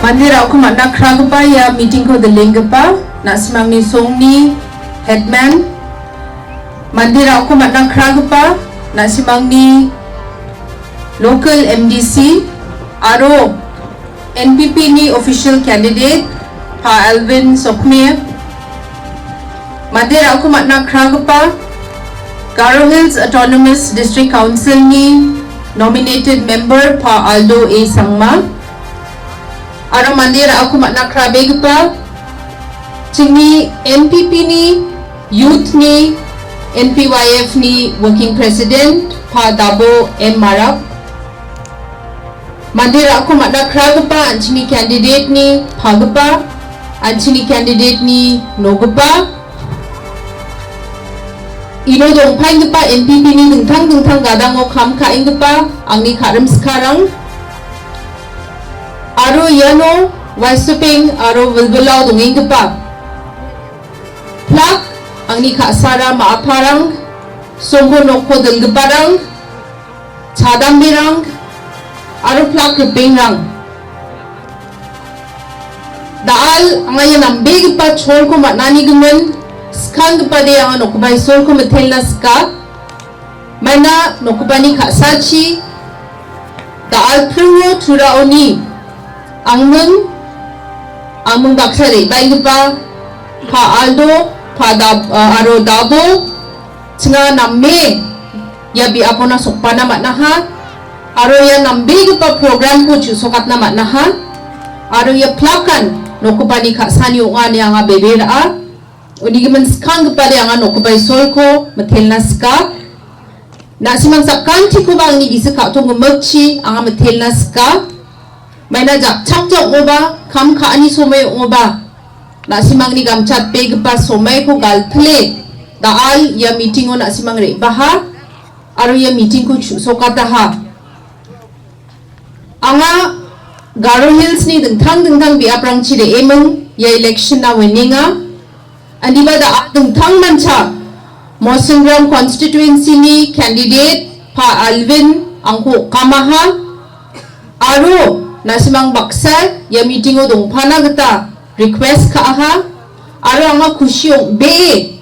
Mandira aku makna kragpa ya meeting ko delengpa nak semang ni song ni headman. Mandira aku makna kragpa nak semang ni local MDC aro NPP ni official candidate Bah Alvin K Sawkmie. Mandira aku makna kragpa Garo Hills Autonomous District Council ni nominated member Aldo Sangma. Aro mandira aku makna krabegpa chingi NPP ni youth ni NPYF ni working president Dabo Marak. Mandira aku makna kragpa anchini candidate ni Phagpa anchini candidate ni Nogpa. Ino dong paingpa NPP ni dengtang gadango kham kaingpa angni kharam sekarang. Aro yano waisuping aro wilbilaw dungingpa plak angni khasara maaparang songgo nokko delgeparang chadambirang aro plak rupingrang daal angaya nambegpa cholko matnani gumen skangpa de anga nokbai solko metelna ska maina nokbani khasachi daal pruwo turaoni Angmung baksari baigpa Aldo aro Dabo chinga namme ya bi apona sokpana matnaha aro ya nambegpa program ko chusokatna matnaha aro ya plakan nokupani khasani ongani anga bebera unigimen skangpa de anga nokupai solko metelna ska nasimang sakkanti ko bangni gisaka tong mekchi anga metelna ska Maina jak chak ngoba kam khaani somay ngoba nasimang ni gamchat pegpa somay ko galtle daal ya meeting o nasimang re baha aro ya meeting ko sokata ha anga Garo Hills ni dengtang biaprang chire emeng ya election na winninga andiba da dengtang mancha Mawsynram constituency ni candidate Bah Alvin angko kamaha aro nasimang baksal ya meeting o dongpana geta request ka aha aro anga kusyong be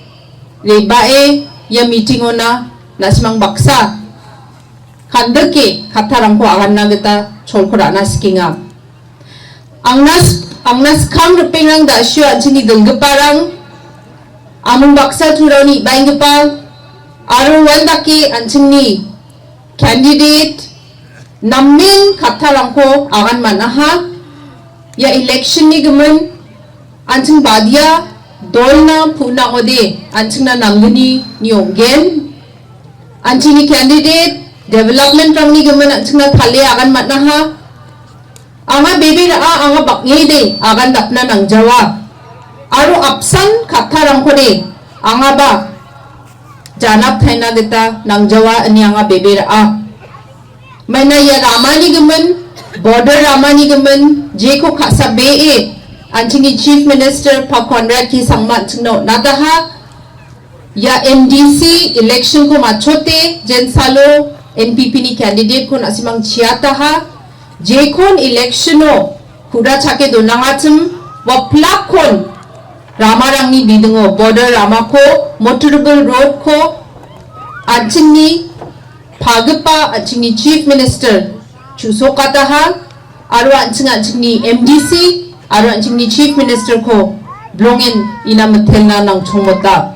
rebae ya meeting o na nasimang baksa kandeke katarang ko agan na geta cholkora na skinga angnas kang rupingang da syo anchini denggeparang amung baksa turauni bainggepa aro wandake anchini candidate Namin katarangko agan manaha ya election ni gemen anching badia dolna puna ode anching na namguni nionggen anching ni candidate development rang ni gemen anching na thale agan manaha anga bebe ra anga baknge de agan dapna nang jawa aro apsan katarangko de anga ba janap thaina geta nang jawa ani anga bebe ra Maina ya ramani gemen border ramani gemen jeko khasa be anchini chief minister Agatha Sangma chingno nadaha ya MDC election ko machote jen salo NPP ni candidate ko nasimang chiata ha jekon election o kura chake donangachim wa plakon ramarang ni bidungo border ramako motorable road ko anchini Phagpa anchini chief minister chusokata ha aro anchini MDC aro anchini chief minister ko blongen ina metelna nang chongmota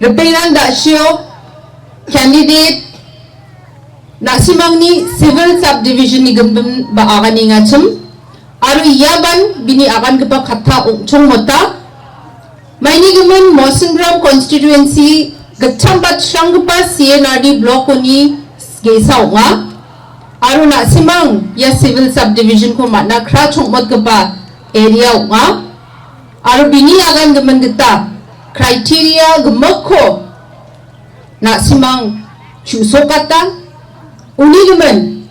repeirang da syo candidate nasimangni civil subdivision ni gembem ba agani ngachim aro yaban bini agan gepa khatha chongmota maini gemen Mawsynram constituency Gachambat Shangpa CNRD block ni gesa nga aro na simang ya civil subdivision ko makna kra chongmot gapa area nga aro bini agan gemen geta criteria gemako na simang chusokata uni gemen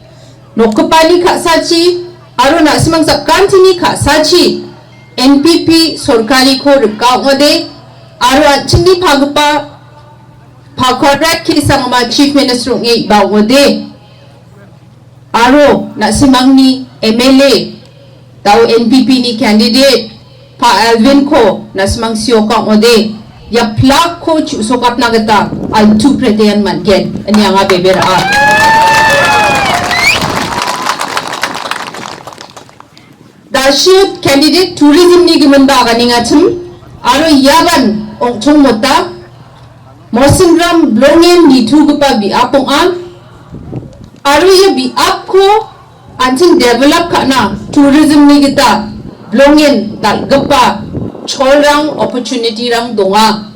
nokpani khasachi aro na simang sakantini khasachi NPP sorkari ko rikaw ngode aro anchini Phagpa Agatha Sangma chief minister ngi bawode aro na simangni MLA Daw NPP ni candidate Bah Alvin ko nasmang Sawkmie ya plak ko sukat na kita altu preteyan man gen ani nga bebera da shoot candidate tourism ni gimanda gani nga chim aro yaban ong chung mota Mawsynram blongen ni thu gpa bi apong aro ya bi ap ko anting develop kana tourism ni kita blongen dal gpa cholrang opportunity rang donga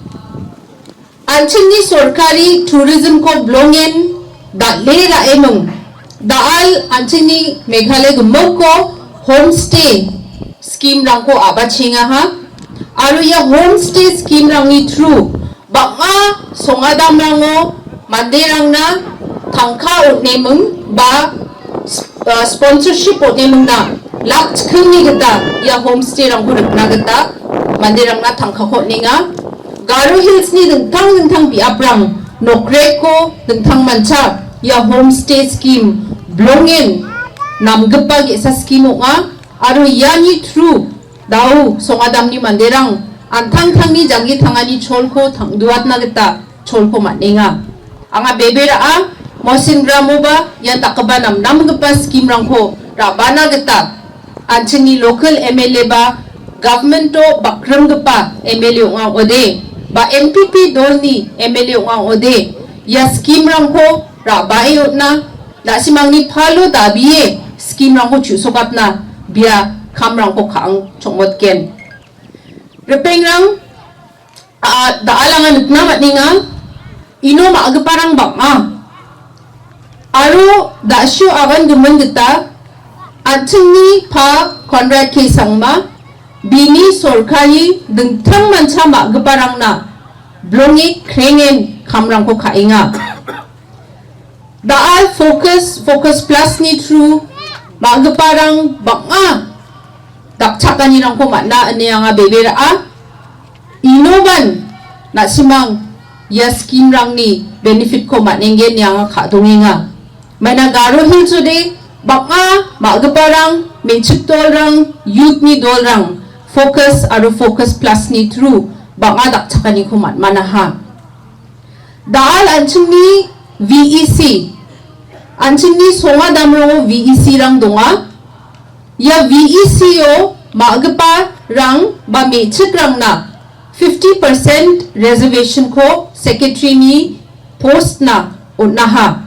anching ni sorkari tourism ko blongen da le ra emong daal anching ni Meghalaya gumok ko homestay scheme rang ko abachinga ha aro ya homestay scheme rang ni through baka songadam rango manderang na tangka nemung ba sponsorship nemung na lak chkhni gata ya homestay rang ko na gata mandirang na tangka ko ninga Garo Hills ni dengtang bi abrang nokre ko dengtang mancha ya homestay scheme blongen namgpa ge sa scheme nga aro yani true daw songadam ni mandirang antang ni jangi thangani cholko thangduat na geta cholko maninga anga bebera Mawsynram ba yan takaba namgpa scheme rangko rabana geta anchini local MLA ba government to bakram gpa MLA nga ode ba NPP dolni MLA nga ode ya scheme rang ko rabai na dasimang ni phalo dabiye scheme rang ko chusokat na bia khamrang ko khang chongmot ken repeng rang daalangan na maninga ino maagparang banga aro dasyo agan gumen gita atchini pa Conrad K Sangma bini sorkari dengtang mancha magparang na blongi krengen kamrang ko kainga daal focus plus ni true magparang banga dakchakani rang ko manna aniya nga bebera inoban na simang ya scheme rang ni benefit ko manengen yang khadonginga mana Garo Hills today baka magparang menchik dolrang youth ni dolrang focus aro focus plus ni true banga dakchakani ko manaha daal anchini VEC anchini songa damro VEC rang donga ya VEC o magpa rang ba mechik rang na 50% reservation ko secretary ni post na unaha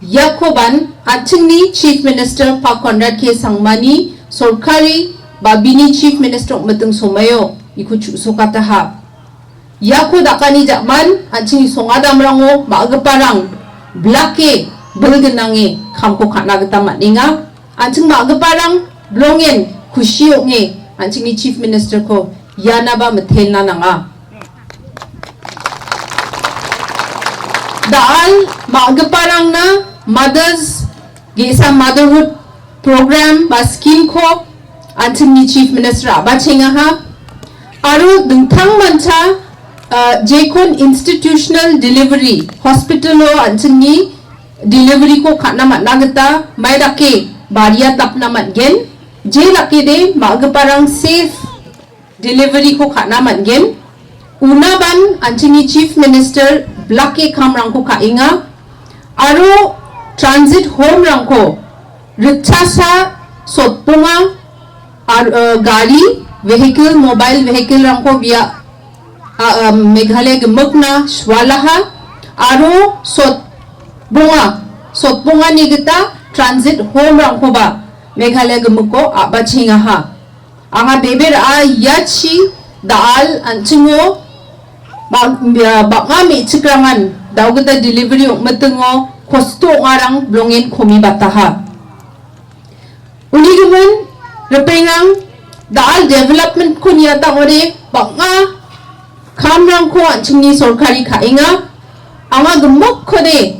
yakoban anchini chief minister pa Conrad K Sawkmie ni sorkari babini chief minister mateng somayo iku sukata ha yako dakani jakman anchini songadam rango magparang blake bulgenange kamko khana gata maninga anching magparang blongen kushiyonge anchini chief minister ko yanaba mathelna nanga daal magparang na mothers gesa motherhood program ba scheme ko anchini chief minister abachinga ha aro dengtang mancha jekon institutional delivery hospital o anchini delivery ko khana managata maidake baria tapna matgen je lake de magparang safe delivery ko khana matgen unaban anchini chief minister blake khamrang ko kainga aro transit home rang ko richasa sotpunga gari vehicle mobile vehicle rang ko via Meghalaya gumokna swalaha aro sotpunga ni kita transit home rang ko ba Meghalaya gumoko abachinga ha anga beber yachi daal anchingo baka mi chikrangan daw kita delivery matengo kosto ngarang blongen komi bataha unigimun repengang daal development ko niyata ore baka kamrang ko anchini sorkari kainga anga gumok ko de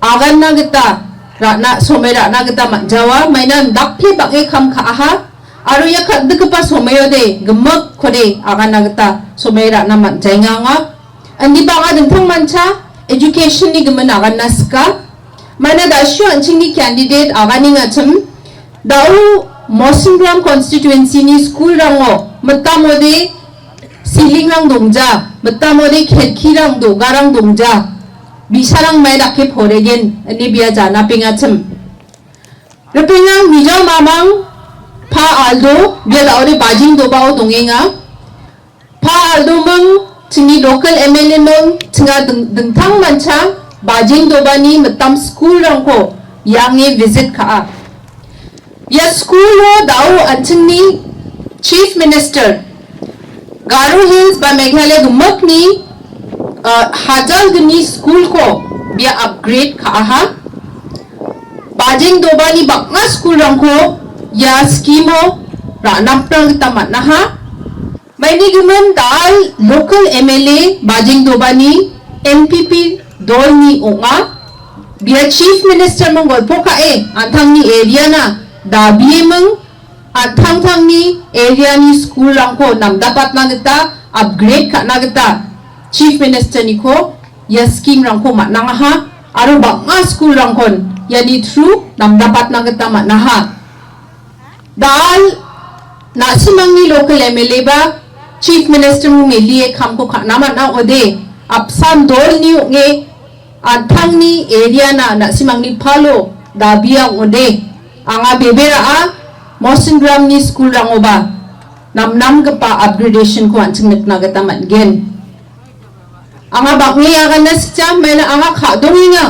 agan na kita rana somera na kita manjawa mainan dakpi bake kam kaaha aro ya kadgpa somayo de gumok ko de agan na kita somera na manjainga nga andi baka dengtang mancha education ni gumen agan naska mana dasyo anchini candidate agani ngacham daw Mawsynram constituency ni school rango matamode ceiling rang dongja matamode khelki rang dogarang dongja bisarang mai dakhe phoregen ani bia jana pingacham repingang mijo mamang pa Aldo bia laore bajing dobao dongenga pa Aldo mang chini local MLA mang chinga dengtang mancha bajing dobani matam school rangko yange visit kha ya school ho dao anchingni chief minister Garo Hills ba Meghalaya gumak ni hajar gni school ko bia upgrade kha ha bajing dobani bakna school rangko ya scheme ho ranaptang tamat na ha maini guman dal local MLA bajing dobani MPP dol ni onga bia chief minister mongol poka antang ni area na dabi meng antang ni area ni school rangko nam dapat na kita upgrade ka na kita chief minister ni ko ya scheme rangko mat na ha aro bakma school rangkon yani through nam dapat na kita mat na ha dal nasimang ni local MLA ba chief minister mu melie kham ko kha na mat na ode apsam dol ni nge antang ni area na nasimang ni phalo dabiang ode anga bebera a Mawsynram ni school rangoba nam gapa upgradation ko anching na gata man gen anga bakngi aga na sicha mena anga kha donginga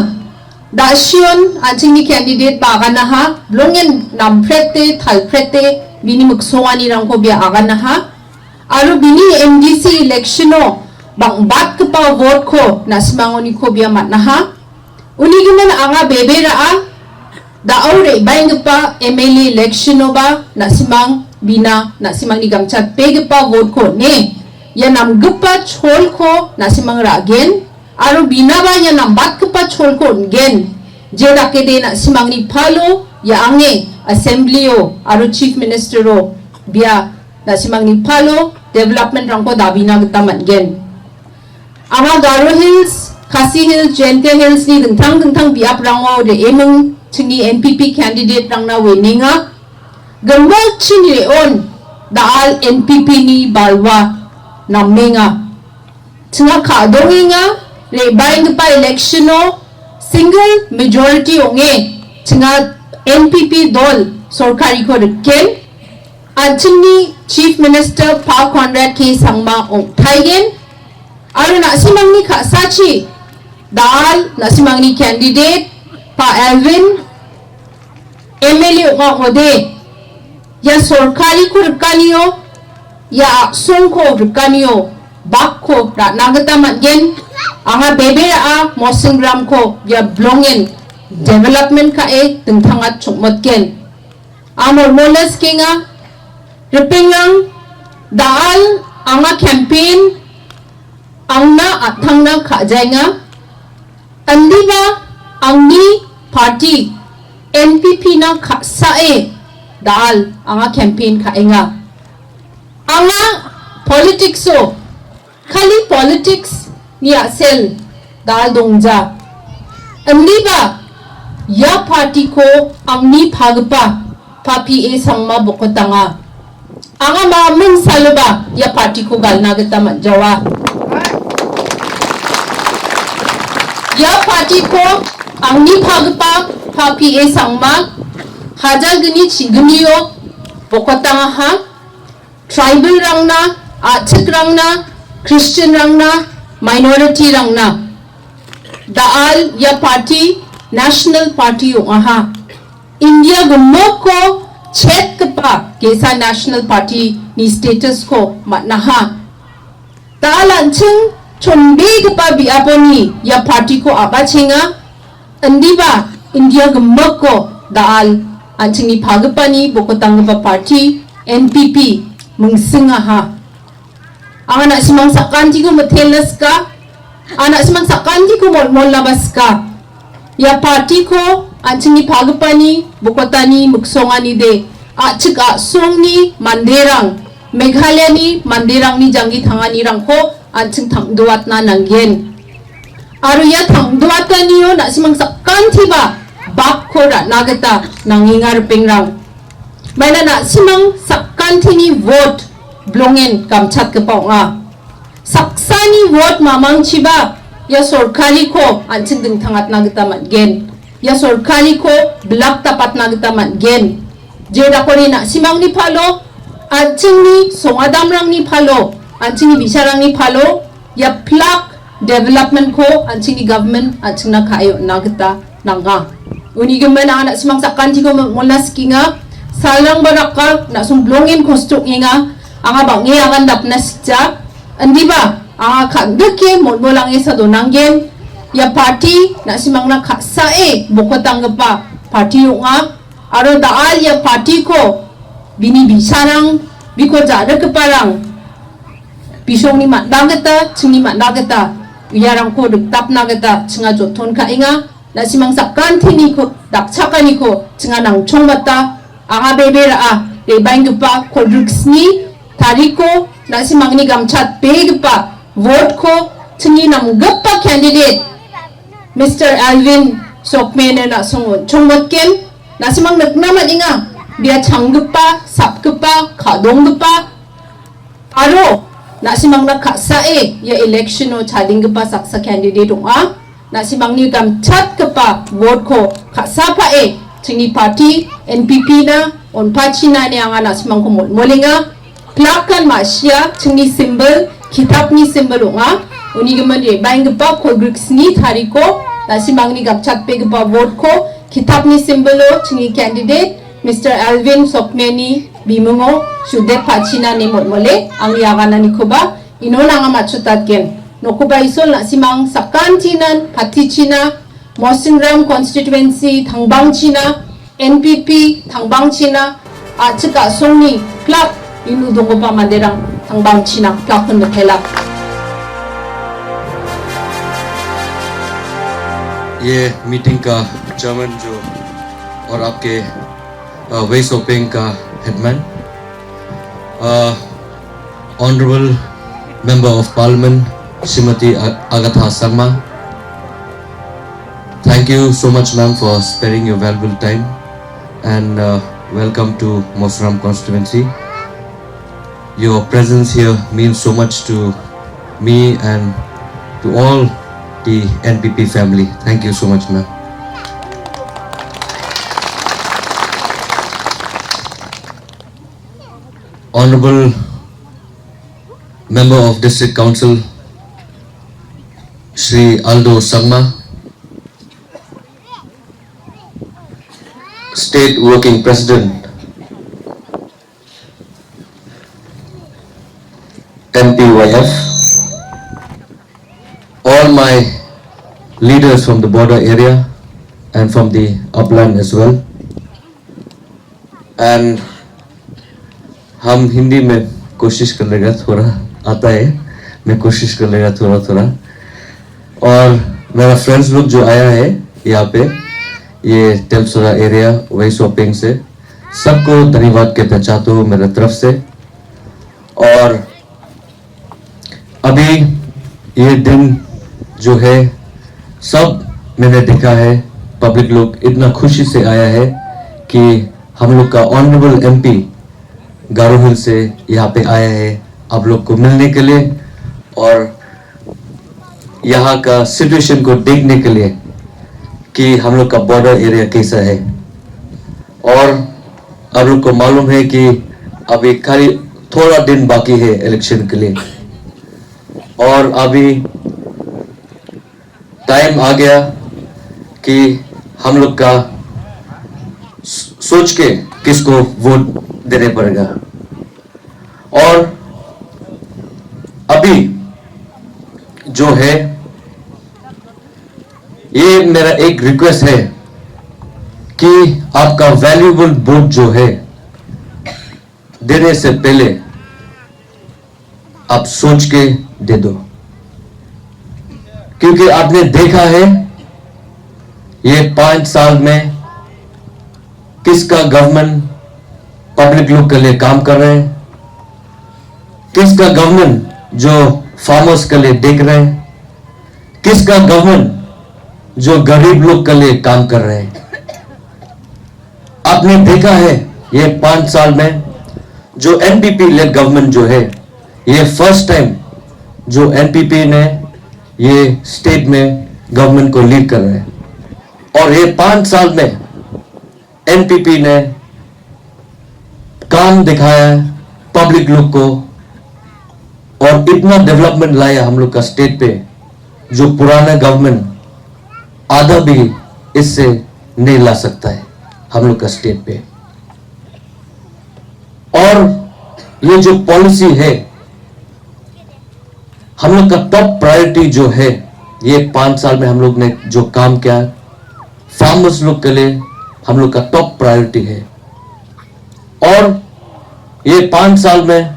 da shion anching ni candidate ba aga na ha blongen nam prete thal prete bini muksongani rangko bia aga na ha aru bini MDC election o bang bat kapa vote ko nasimangoni ko bia mat na ha uni giman anga bebera a da aure baingpa MLA election ba nasimang bina nasimang ni gamchat pegpa vote ko ne ya nam gpa chol ko nasimang ragen aru bina ba ya nam bat gpa chol ko gen je dakede nasimang ni phalo ya ange assembly o aru chief minister o bia nasimang ni phalo development rangko dabina gta man gen anga Garo Hills Khasi Hills Jente Hills ni dengtang biap rango de emeng chini NPP candidate rang na winninga gambal chini on dal NPP ni balwa namenga chinga kha donginga le baing pa election o single majority onge chinga NPP dol sorkari ko ken anchini chief minister Pa Conrad K Sangma ong thaigen aru nasimangni kha sachi dal nasimangni candidate Pa Alvin MLA ode ya sorkari ko rkaniyo ya songko rkaniyo bakko nagata matgen anga bebera a Mawsynram ko ya blongen development ka tengthangat chukmotken amor molas kinga repingang dal anga campaign angna athangna khajainga andiba angni party NPP na sae dal anga campaign khaenga anga politics so khali politics ni asel dal dongja andiba ya party ko angni phagpa papi sangma bokotanga anga mamung salba ya party ko galna gata manjawa ya party ko angni phagpa papi sangma hajar gni chigniyo bokotanga ha tribal rangna achik rangna Christian rangna minority rangna daal ya party national party aha India gumoko check pa kesa national party ni status ko matnaha talanching chombe pa biaponi ya party ko abachinga andiba India gumoko daal anching ni phagpani bokotangba party NPP mungsinga ha ana simang sakanti ko matelas ka ana simang sakanti ko mol labas ka ya party ko anching ni phagpani bokotani muksongani de achika songni manderang Meghalaya ni manderang ni jangi thangani rangko anching thangduat na nanggen aru ya thangduat niyo na simang sakanti ba bakko ra nagata nangingar pingrang Mana nak simang sakkan tini vote blongen kamchat ke paunga. Saksani vote mamang ciba ya sorkari ko ancin ding thangat na kita mat gen. Ya sorkari ko belak tapat na kita mat gen. Jeda ko ni nak simang ni palo ancin ni songadamrang ni palo ancin ni bisarang ni palo ya plak development ko ancin ni government ancin na kayo na kita nanga. Uni gemana anak simang sakkan ti ko molas kinga salang baraka nak sumblongin kostuk nga anga bangi akan dapna sija andi ba anga kandeke molbolang sa donanggen ya party nak simang na sae bokotang pa party nga aro daal ya party ko bini bisarang biko jada keparang bisong ni mat dagata chingi mat dagata uyarang ko degtap nagata chinga joton ka inga nak simang sakkan tini ko dakchakani ko chinga nang chongmata anga bebera de bangpa kodruksni tariko nasi mangni gamchat begpa vote ko chini nam gappa candidate Mr. Alvin Sawkmie na songon chongmotken nasi mang naknamat inga dia changgpa sapgpa khadonggpa aro nasi mang naksae ya election o chadinggpa saksa candidate onga nasi mangni gamchat gpa vote ko khasapa Chingi party NPP na on pachina ni ang anak simang kumol molinga plakan masya chingi symbol kitab ni symbol nga uni geman ye baing pa ko griks ni tariko na simang ni gapchat pe pa vote ko kitab ni symbol chingi candidate Mr. Alvin Sawkmie ni bimungo sude pachina ni mole ang yagana ni kuba inona nga machutat ken no kuba isol na simang sakkan chinan pati china Mawsynram constituency Thangbang China NPP Thangbang China chika songni club inu dongo pa manderang Thangbang China club kun kelap ये meeting का chairman जो और आपके वे shopping का headman honourable member of parliament Shrimati Agatha Sangma. Thank you so much, ma'am, for sparing your valuable time, and welcome to Mawsynram constituency. Your presence here means so much to me and to all the NPP family. Thank you so much, ma'am. Honorable Member of District Council, Shri Aldo Sangma, State Working President, MPYF, all my leaders from the border area and from the upland as well. And हम हिंदी में कोशिश कर लेगा, थोड़ा आता है, मैं कोशिश कर लेगा थोड़ा. और मेरा फ्रेंड्स लोग जो आया है यहाँ पे ये टेल्सोरा एरिया वे शॉपिंग से, सबको धन्यवाद कहना चाहता हूँ मेरे तरफ से. और अभी ये दिन जो है सब मैंने देखा है, पब्लिक लोग इतना खुशी से आया है कि हम लोग का ऑनरेबल एमपी गारो हिल से यहाँ पे आया है आप लोग को मिलने के लिए और यहाँ का सिचुएशन को देखने के लिए कि हम लोग का बॉर्डर एरिया कैसा है. और आप लोग को मालूम है कि अभी खाली थोड़ा दिन बाकी है इलेक्शन के लिए और अभी टाइम आ गया कि हम लोग का सोच के किसको वोट देने पड़ेगा. और अभी जो है ये मेरा एक रिक्वेस्ट है कि आपका वैल्यूएबल वोट जो है देने से पहले आप सोच के दे दो, क्योंकि आपने देखा है ये 5 साल में किसका गवर्नमेंट पब्लिक लोग के लिए काम कर रहे हैं, किसका गवर्नमेंट जो फार्मर्स के लिए देख रहे हैं, किसका गवर्नमेंट जो गरीब लोग के लिए काम कर रहे हैं. आपने देखा है ये 5 साल में जो एनपीपी लेड गवर्नमेंट जो है, ये फर्स्ट टाइम जो एनपीपी ने ये स्टेट में गवर्नमेंट को लीड कर रहे हैं। और ये 5 साल में एनपीपी ने काम दिखाया पब्लिक लोग को और इतना डेवलपमेंट लाया हम लोग का स्टेट पे, जो पुराना गवर्नमेंट आधा भी इससे नहीं ला सकता है हम लोग का स्टेट पे। और ये जो पॉलिसी है, हम लोग का टॉप प्रायोरिटी जो है, ये 5 साल में हम लोग ने जो काम किया फार्मर्स लोग के लिए हम लोग का टॉप प्रायोरिटी है। और ये 5 साल में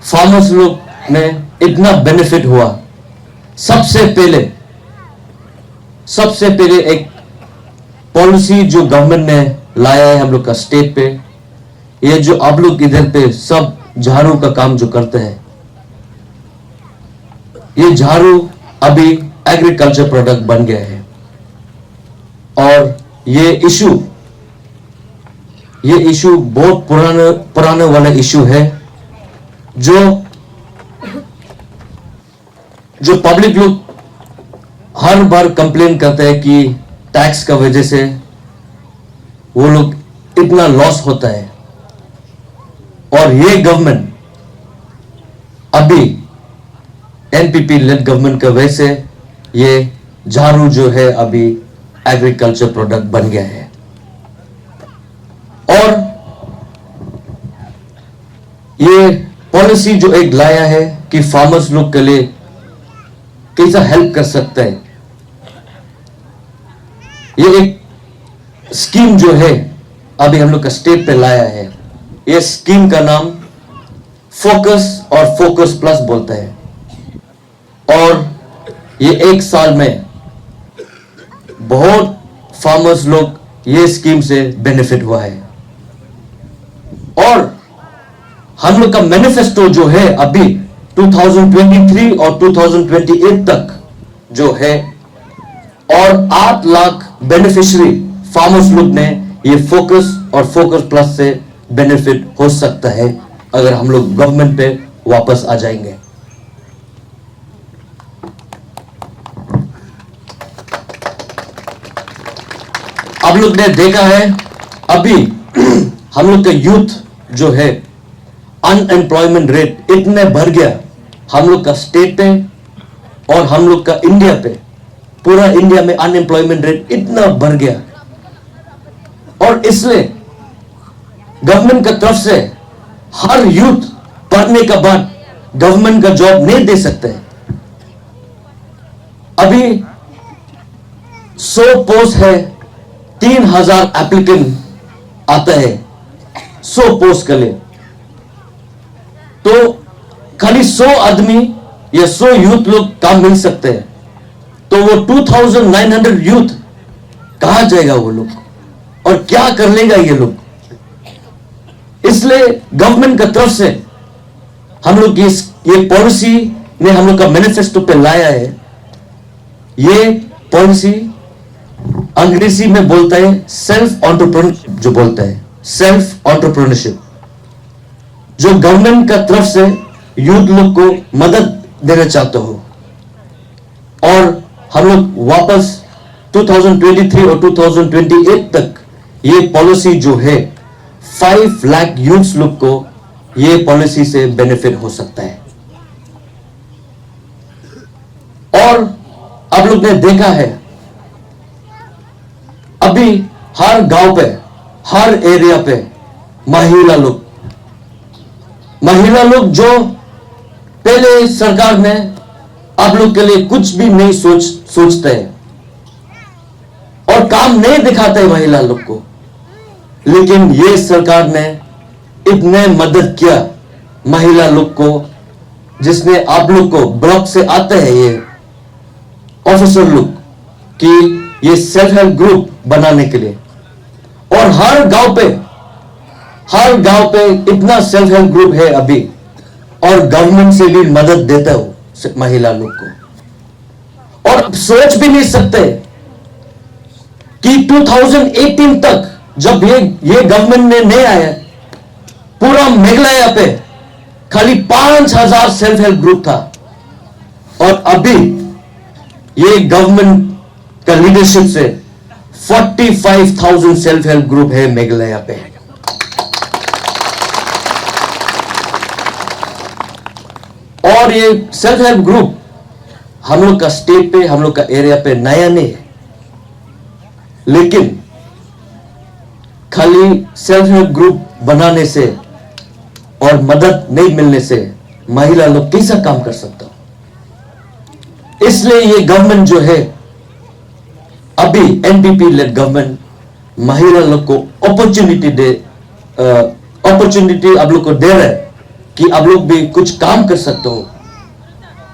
फार्मर्स लोग ने इतना बेनिफिट हुआ। सबसे पहले एक पॉलिसी जो गवर्नमेंट ने लाया है हम लोग का स्टेट पे, ये जो आप लोग इधर पे सब झाड़ू का काम जो करते हैं, ये झाड़ू अभी एग्रीकल्चर प्रोडक्ट बन गया है। और ये इशू बहुत पुराने वाला इशू है, जो पब्लिक लोग हर बार कंप्लेन करते हैं कि टैक्स का वजह से वो लोग इतना लॉस होता है। और ये गवर्नमेंट अभी एनपीपी लेड गवर्नमेंट का वजह से ये झाड़ू जो है अभी एग्रीकल्चर प्रोडक्ट बन गया है। और ये पॉलिसी जो एक लाया है कि फार्मर्स लोग के लिए कैसा हेल्प कर सकता है, ये एक स्कीम जो है अभी हम लोग का स्टेट पे लाया है। ये स्कीम का नाम फोकस और फोकस प्लस बोलता है। और ये 1 साल में बहुत फार्मर्स लोग ये स्कीम से बेनिफिट हुआ है। और हम लोग का मैनिफेस्टो जो है अभी 2023 और 2028 तक जो है, और 8 लाख बेनिफिशियरी फार्मर्स लोग ने ये फोकस और फोकस प्लस से बेनिफिट हो सकता है अगर हम लोग गवर्नमेंट पे वापस आ जाएंगे। आप लोग ने देखा है अभी हम लोग का यूथ जो है अनएम्प्लॉयमेंट रेट इतने बढ़ गया हम लोग का स्टेट पे और हम लोग का इंडिया पे, पूरा इंडिया में अनएम्प्लॉयमेंट रेट इतना बढ़ गया। और इसलिए गवर्नमेंट का तरफ से हर यूथ पढ़ने के बाद गवर्नमेंट का जॉब नहीं दे सकते। अभी 100 पोस्ट है, 3000 एप्लीकेंट आता है 100 पोस्ट के लिए। तो खाली 100 आदमी या 100 यूथ लोग काम मिल सकते हैं, तो वो 2900 यूथ कहां जाएगा वो लोग, और क्या कर लेगा ये लोग। इसलिए गवर्नमेंट की तरफ से हम लोग ये पॉलिसी ने हम लोग का मैनिफेस्टो पे लाया है। ये पॉलिसी अंग्रेजी में बोलता है सेल्फ एंटरप्रेन्योरशिप, जो बोलता है सेल्फ एंटरप्रेन्योरशिप, जो गवर्नमेंट का तरफ से यूथ लोग को मदद देना चाहते हो। और हम लोग वापस 2023 और 2028 तक ये पॉलिसी जो है 5 लाख यूथ लोग को ये पॉलिसी से बेनिफिट हो सकता है। और आप लोग ने देखा है अभी हर गांव पे, हर एरिया पे महिला लोग जो पहले सरकार ने आप लोग के लिए कुछ भी नहीं सोचते हैं और काम नहीं दिखाते हैं महिला लोग को, लेकिन ये सरकार ने इतने मदद किया महिला लोग को, जिसने आप लोग को ब्लॉक से आते हैं ये ऑफिसर लोग कि ये सेल्फ हेल्प ग्रुप बनाने के लिए। और हर गांव पे इतना सेल्फ हेल्प ग्रुप है अभी, और गवर्नमेंट से भी मदद देता हो महिला लोग को। और सोच भी नहीं सकते कि 2018 तक जब ये गवर्नमेंट ने नहीं आया, पूरा मेघालय पे खाली 5,000 सेल्फ हेल्प ग्रुप था, और अभी ये गवर्नमेंट का लीडरशिप से 45,000 सेल्फ हेल्प ग्रुप है मेघालय पे। और ये सेल्फ हेल्प ग्रुप हम लोग का स्टेट पे, हम लोग का एरिया पे नया नहीं है, लेकिन खाली सेल्फ हेल्प ग्रुप बनाने से और मदद नहीं मिलने से महिला लोग कैसा काम कर सकता हो। इसलिए ये गवर्नमेंट जो है अभी एनपीपी लेड गवर्नमेंट महिला लोग को अपॉर्चुनिटी आप लोग को दे रहा है कि आप लोग भी कुछ काम कर सकते हो,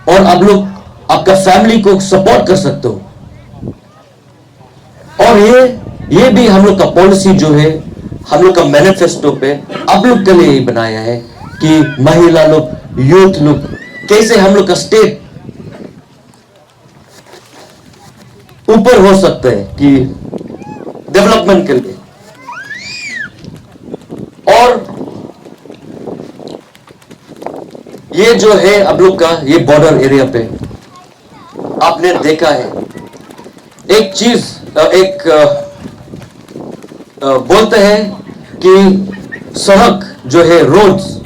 और आप लोग आपका फैमिली को सपोर्ट कर सकते हो। और ये भी हम लोग का पॉलिसी जो है, हम लोग का मैनिफेस्टो पे आप लोग के लिए बनाया है कि महिला लोग, यूथ लोग कैसे हम लोग का स्टेट ऊपर हो सकते हैं कि डेवलपमेंट के लिए। और ये जो है आप लोग का ये बॉर्डर एरिया पे आपने देखा है एक चीज, बोलते हैं कि सड़क जो है, roads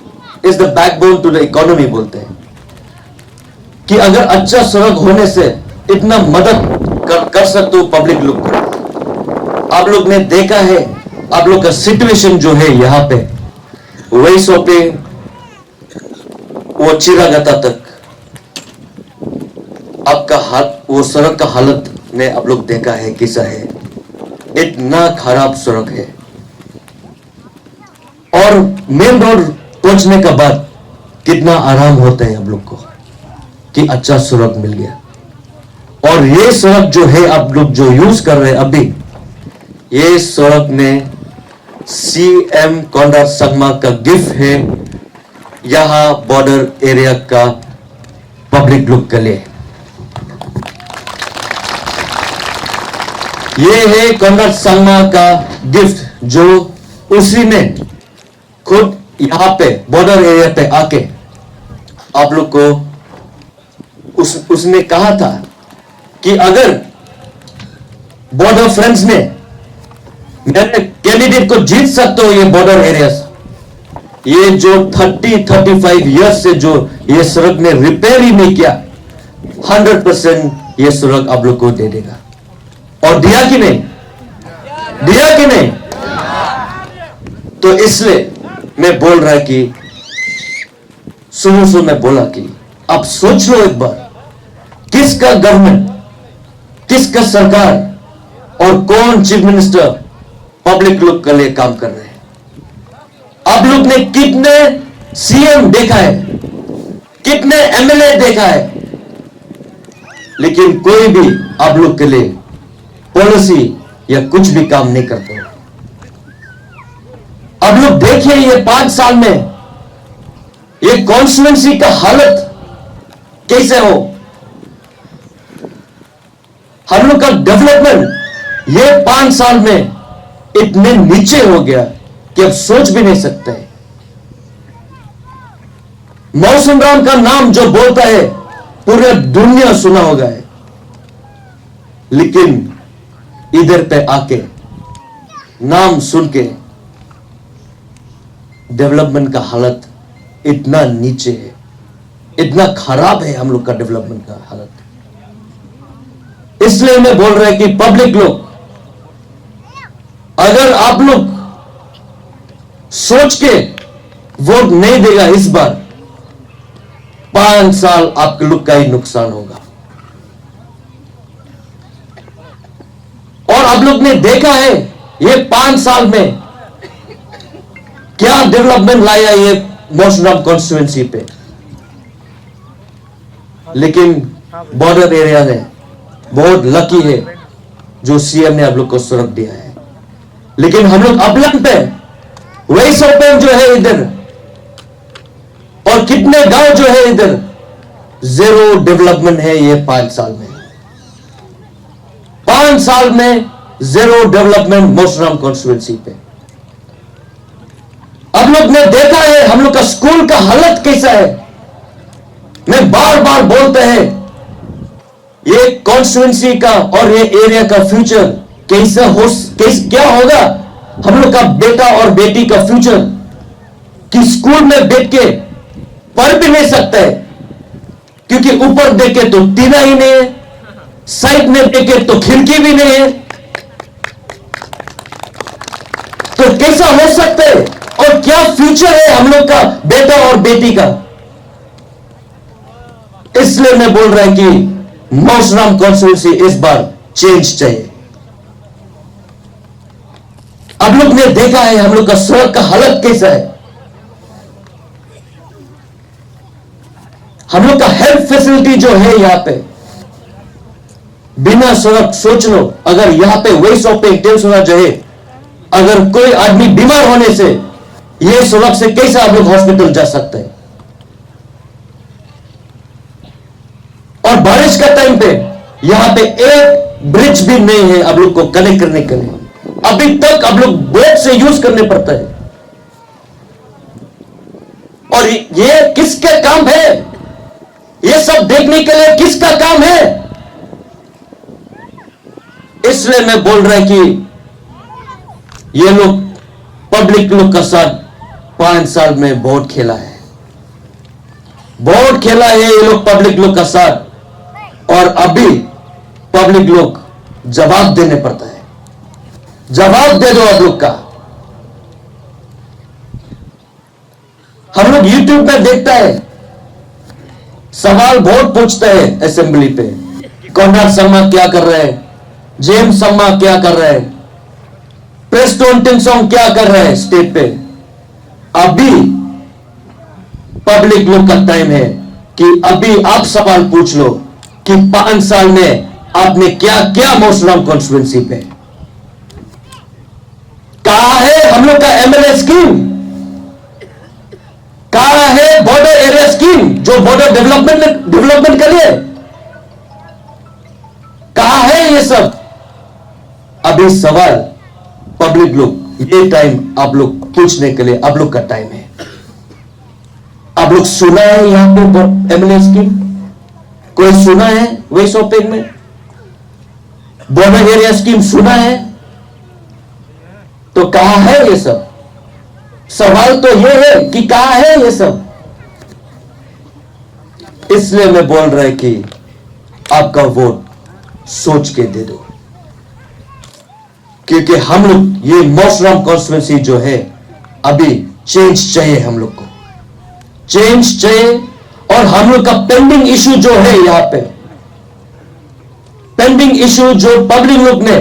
is the backbone to the economy, बोलते हैं कि अगर अच्छा सड़क होने से इतना मदद कर सकते हो पब्लिक लोग को। आप लोग ने देखा है आप लोग का सिचुएशन जो है यहां पे वही सोपे वो चिरागता तक आपका वो सड़क का हालत ने आप लोग देखा है कैसा है, इतना खराब सड़क है। और मेन रोड पहुंचने के बाद कितना आराम होता है आप लोग को कि अच्छा सड़क मिल गया। और ये सड़क जो है आप लोग जो यूज कर रहे हैं अभी, ये सड़क ने सीएम कॉन्राड संगमा का गिफ्ट है यहां बॉर्डर एरिया का पब्लिक लोग के लिए। ये है कॉन्राड संगमा का गिफ्ट जो उसी ने खुद यहां पे बॉर्डर एरिया पे आके आप लोग को उसने कहा था कि अगर बॉर्डर फ्रेंड्स ने मेरे कैंडिडेट को जीत सकते हो ये बॉर्डर एरिया, ये जो 30-35 ईयर्स से जो ये सड़क ने रिपेयर ही नहीं किया, 100% ये सड़क आप लोग को दे देगा। और दिया कि नहीं, दिया कि नहीं? तो इसलिए मैं बोल रहा कि सुनो मैं बोला कि आप सोच लो एक बार, किसका गवर्नमेंट, किसका सरकार और कौन चीफ मिनिस्टर पब्लिक लोग के लिए काम कर रहे हैं। आप लोग ने कितने सीएम देखा है, कितने एमएलए देखा है, लेकिन कोई भी आप लोग के लिए पॉलिसी या कुछ भी काम नहीं करते। अब लोग देखिए ये 5 साल में ये कॉन्स्टिट्यूएंसी का हालत कैसे हो, हम लोग का डेवलपमेंट ये 5 साल में इतने नीचे हो गया कि अब सोच भी नहीं सकते। मौसुमराम का नाम जो बोलता है पूरे दुनिया सुना होगा है, लेकिन इधर पे आके नाम सुन के डेवलपमेंट का हालत इतना नीचे है, इतना खराब है हम लोग का डेवलपमेंट का हालत। इसलिए मैं बोल रहा है कि पब्लिक लोग, अगर आप लोग सोच के वोट नहीं देगा इस बार, 5 साल आप लोग का ही नुकसान होगा। और आप लोग ने देखा है ये 5 साल में क्या डेवलपमेंट लाया ये मौसुमराम कॉन्स्टिट्यूएंसी पे, लेकिन बॉर्डर एरिया ने बहुत लकी है जो सीएम ने आप लोग को सड़क दिया है। लेकिन हम लोग अपलन पे वही सोपेन जो है इधर, और कितने गांव जो है इधर, 0 डेवलपमेंट है ये 5 साल में। 5 साल में जीरो डेवलपमेंट मौसराम कॉन्स्टिट्यूएंसी पे। अब लोग ने देखा है हम लोग का स्कूल का हालत कैसा है। मैं बार बार बोलते हैं ये कॉन्स्टिट्यूएंसी का और ये एरिया का फ्यूचर क्या होगा। हम लोग का बेटा और बेटी का फ्यूचर कि स्कूल में बैठ के पढ़ भी नहीं सकते क्योंकि ऊपर देखे तो टीना ही नहीं है, साइड में देखे तो खिड़की भी नहीं है, तो कैसा हो सकता है और क्या फ्यूचर है हम लोग का बेटा और बेटी का। इसलिए मैं बोल रहा हूं कि मौसराम कॉन्स्टिट्यूएंसी इस बार चेंज चाहिए। अब लोग ने देखा है हम लोग का सड़क का हालत कैसा है, हम लोग का हेल्थ फैसिलिटी जो है यहां पे बिना सड़क, सोच लो अगर यहां पे वे शॉपिंग टेल्स होना चाहिए, अगर कोई आदमी बीमार होने से ये सड़क से कैसे आप लोग हॉस्पिटल जा सकते हैं। और बारिश का टाइम पे यहां पे एक ब्रिज भी नहीं है आप लोग को कनेक्ट करने के लिए, अभी तक आप लोग बोट से यूज करने पड़ता है। और ये किसका काम है, ये सब देखने के लिए किसका काम है। इसलिए मैं बोल रहा हूं कि ये लोग पब्लिक लोग का साथ 5 साल में बहुत खेला है, बहुत खेला है ये लोग पब्लिक लोग का साथ, और अभी पब्लिक लोग जवाब देने पड़ता है। जवाब दे दो आप लोग का। हम लोग यूट्यूब में देखता है, सवाल बहुत पूछते हैं असेंबली पे, कॉन्राड शर्मा क्या कर रहे हैं, जेम्स शर्मा क्या कर रहे हैं, प्रेस्टोन टिंगसोंग क्या कर रहे हैं स्टेट पे। अभी पब्लिक लोग का टाइम है कि अभी आप सवाल पूछ लो कि 5 साल में आपने क्या क्या मौसराम कॉन्स्टिट्यूएंसी पे। कहां है हम लोग का एमएलए स्कीम, कहां है बॉर्डर एरिया स्कीम जो बॉर्डर डेवलपमेंट करिए, कहां है ये सब। अभी सवाल पब्लिक लोग, ये टाइम आप लोग पूछने के लिए आप लोग का टाइम है। आप लोग सुना है यहां पे एमएलए स्कीम, कोई सुना है वे शॉपिंग में बॉर्डर एरिया स्कीम सुना है, तो कहां है ये सब। सवाल तो ये है कि कहां है ये सब। इसलिए मैं बोल रहा हूं कि आपका वोट सोच के दे दो, क्योंकि हम लोग ये मौसराम कॉन्स्टिट्यूएंसी जो है अभी चेंज चाहिए, हम लोग को चेंज चाहिए। और हम लोग का पेंडिंग इशू जो है यहां पे, पेंडिंग इशू जो पब्लिक लोग ने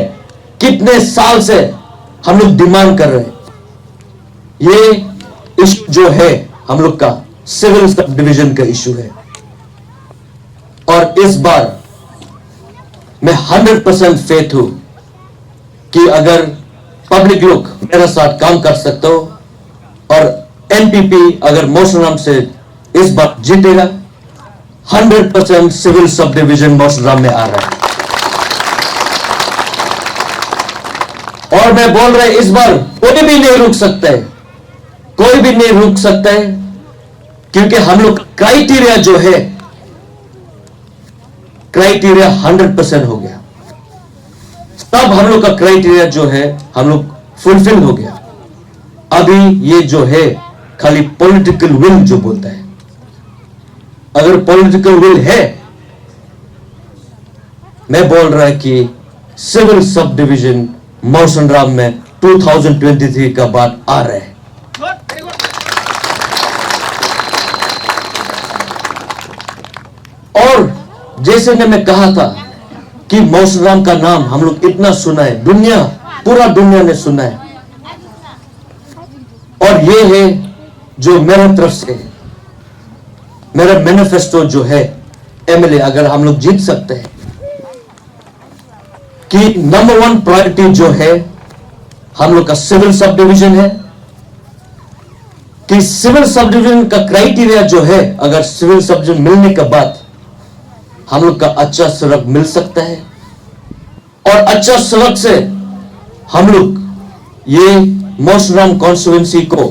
कितने साल से हम लोग डिमांड कर रहे हैं, ये इशू जो है हम लोग का सिविल सब डिवीजन का इशू है। और इस बार मैं 100% फेथ हूं कि अगर पब्लिक लोग मेरे साथ काम कर सकते हो और एनपीपी अगर मौसराम से इस बार जीतेगा, 100% सिविल सब डिवीजन मौसराम में आ रहा है। और मैं बोल रहा हूं इस बार कोई भी नहीं रुक सकता है, कोई भी नहीं रुक सकता है, क्योंकि हम लोग क्राइटेरिया जो है, क्राइटेरिया 100% हो गया। तब हम लोग का क्राइटेरिया जो है हम लोग फुलफिल हो गया। अभी ये जो है खाली पॉलिटिकल विल जो बोलता है, अगर पॉलिटिकल विल है, मैं बोल रहा है कि सिविल सब डिवीजन मौसनराम में 2023 का बाद आ रहा है। और जैसे ने मैं कहा था कि मौसनराम का नाम हम लोग इतना सुना है, दुनिया, पूरा दुनिया ने सुना है। और ये है जो मेरे तरफ से मेरा मैनिफेस्टो जो है एमएलए, अगर हम लोग जीत सकते हैं, कि नंबर 1 प्रायोरिटी जो है हम लोग का सिविल सब डिवीजन है, कि सिविल सब डिवीजन का क्राइटेरिया जो है, अगर सिविल सब डिवीजन मिलने के बाद हम लोग का अच्छा सड़क मिल सकता है, और अच्छा सड़क से हम लोग ये मौसराम कॉन्स्टिट्यूएंसी को